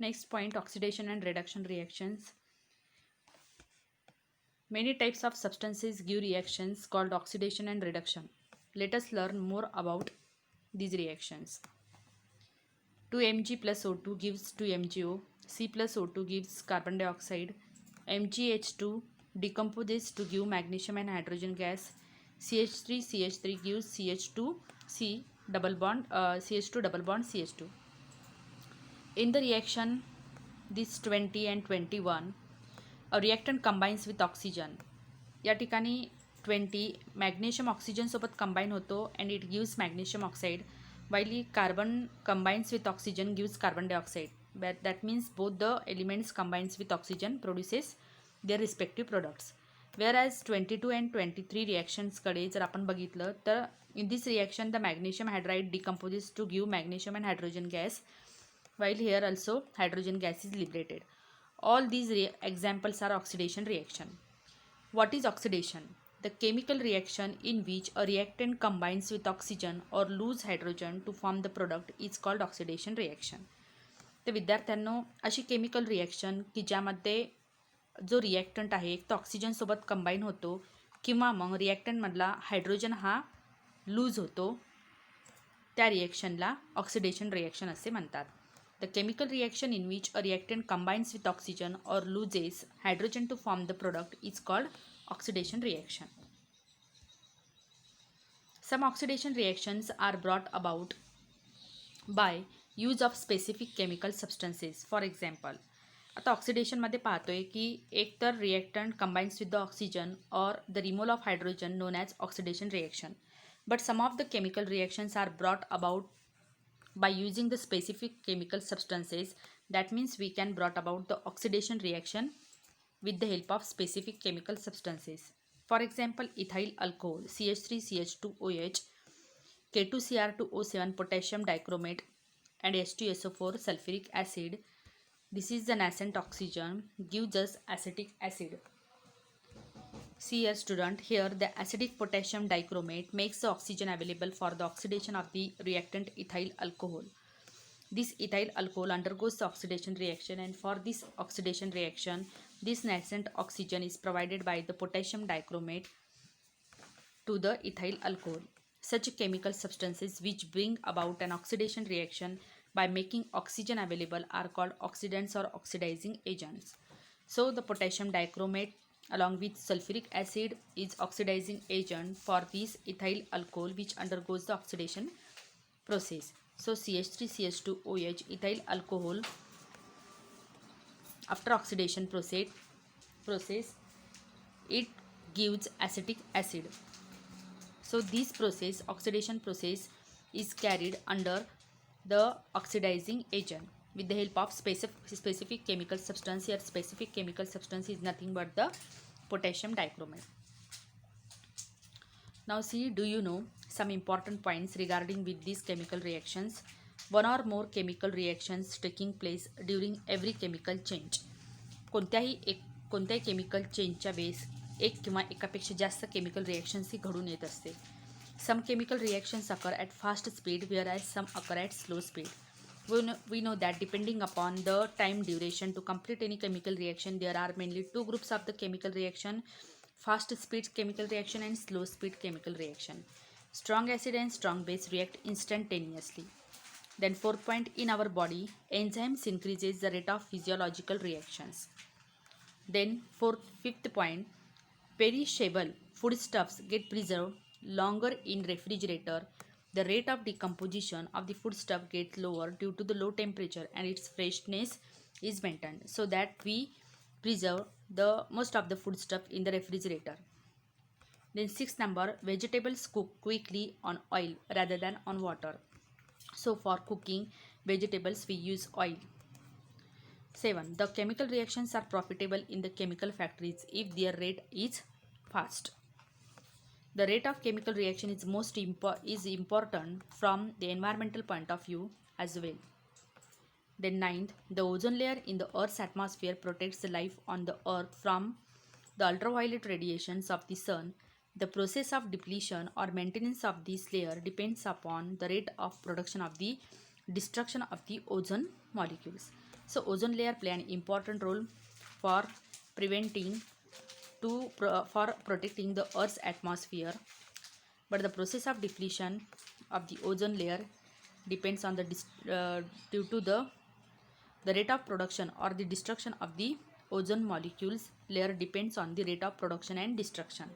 Next point, oxidation and reduction reactions. Many types of substances give reactions called oxidation and reduction. Let us learn more about these reactions. 2 Mg plus O2 gives 2 MgO. C plus O2 gives carbon dioxide. MgH2 decomposes to give magnesium and hydrogen gas. CH3 gives CH2C double bond CH2 double bond CH2. In the reaction this 20 and 21, a reactant combines with oxygen. या ठिकाणी 20 magnesium ऑक्सिजनसोबत combine होतो and it gives magnesium oxide while carbon combines with oxygen gives carbon dioxide. But that means both the elements combines with oxygen produces their respective products. Whereas 22 and 23 reactions कडे जर आपण बघितलं तर in this reaction the magnesium hydride decomposes to give magnesium and hydrogen gas, while here also hydrogen gas is liberated. All these examples are oxidation reaction. What is oxidation? The chemical reaction in which a reactant combines with oxygen or lose hydrogen to form the product is called oxidation reaction. तर विद्यार्थ्यांनो, अशी chemical reaction की ज्यामध्ये जो reactant आहे तो ऑक्सिजनसोबत combine होतो किंवा मग रिॲक्टंटमधला हायड्रोजन हा लूज होतो, त्या रिॲक्शनला ऑक्सिडेशन रिॲक्शन असे म्हणतात. The chemical reaction in which a reactant combines with oxygen or loses hydrogen to form the product is called oxidation reaction. Some oxidation reactions are brought about by use of specific chemical substances. For example, आता ऑक्सिडेशनमध्ये पाहतोय की एक तर reactant combines with the oxygen और the removal of hydrogen known as oxidation reaction. But some of the chemical reactions are brought about by using the specific chemical substances. That means we can brought about the oxidation reaction with the help of specific chemical substances. For example, ethyl alcohol CH3CH2OH, K2Cr2O7 potassium dichromate and H2SO4 sulfuric acid. This is the nascent oxygen gives us acetic acid. See here student, here the acidic potassium dichromate makes the oxygen available for the oxidation of the reactant ethyl alcohol. This ethyl alcohol undergoes the oxidation reaction, and for this oxidation reaction this nascent oxygen is provided by the potassium dichromate to the ethyl alcohol. Such chemical substances which bring about an oxidation reaction by making oxygen available are called oxidants or oxidizing agents. So the potassium dichromate along with sulfuric acid is oxidizing agent for this ethyl alcohol which undergoes the oxidation process. So CH3CH2OH ethyl alcohol after oxidation process it gives acetic acid. So this process, oxidation process, is carried under the oxidizing agent with the help of specific chemical substance. Here specific chemical substance is nothing but the potassium dichromate. Now see, do you know some important points regarding with these chemical reactions? One or more chemical reactions taking place during every chemical change. कोणत्याही chemical चेंजच्या वेळेस एक किंवा एकापेक्षा जास्त chemical reactions ही घडून येत असते. Some chemical reactions occur at fast speed whereas some occur at slow speed. We know that depending upon the time duration to complete any chemical reaction, there are mainly two groups of the chemical reaction: fast speed chemical reaction and slow speed chemical reaction. Strong acid and strong base react instantaneously. Then fourth point, in our body enzymes increases the rate of physiological reactions. Then fifth point, perishable foodstuffs get preserved longer in refrigerator. The rate of decomposition of the foodstuff gets lower due to the low temperature and its freshness is maintained, so that we preserve the most of the foodstuff in the refrigerator. Then sixth number, vegetables cook quickly on oil rather than on water. So for cooking vegetables we use oil. 7. The chemical reactions are profitable in the chemical factories if their rate is fast. The rate of chemical reaction is important from the environmental point of view as well. Then ninth, the ozone layer in the Earth's atmosphere protects the life on the Earth from the ultraviolet radiations of the sun. The process of depletion or maintenance of this layer depends upon the rate of production of the destruction of the ozone molecules. So ozone layer play an important role for for protecting the Earth's atmosphere. But the process of depletion of the ozone layer depends on due to the rate of production or the destruction of the ozone molecules. Layer depends on the rate of production and destruction.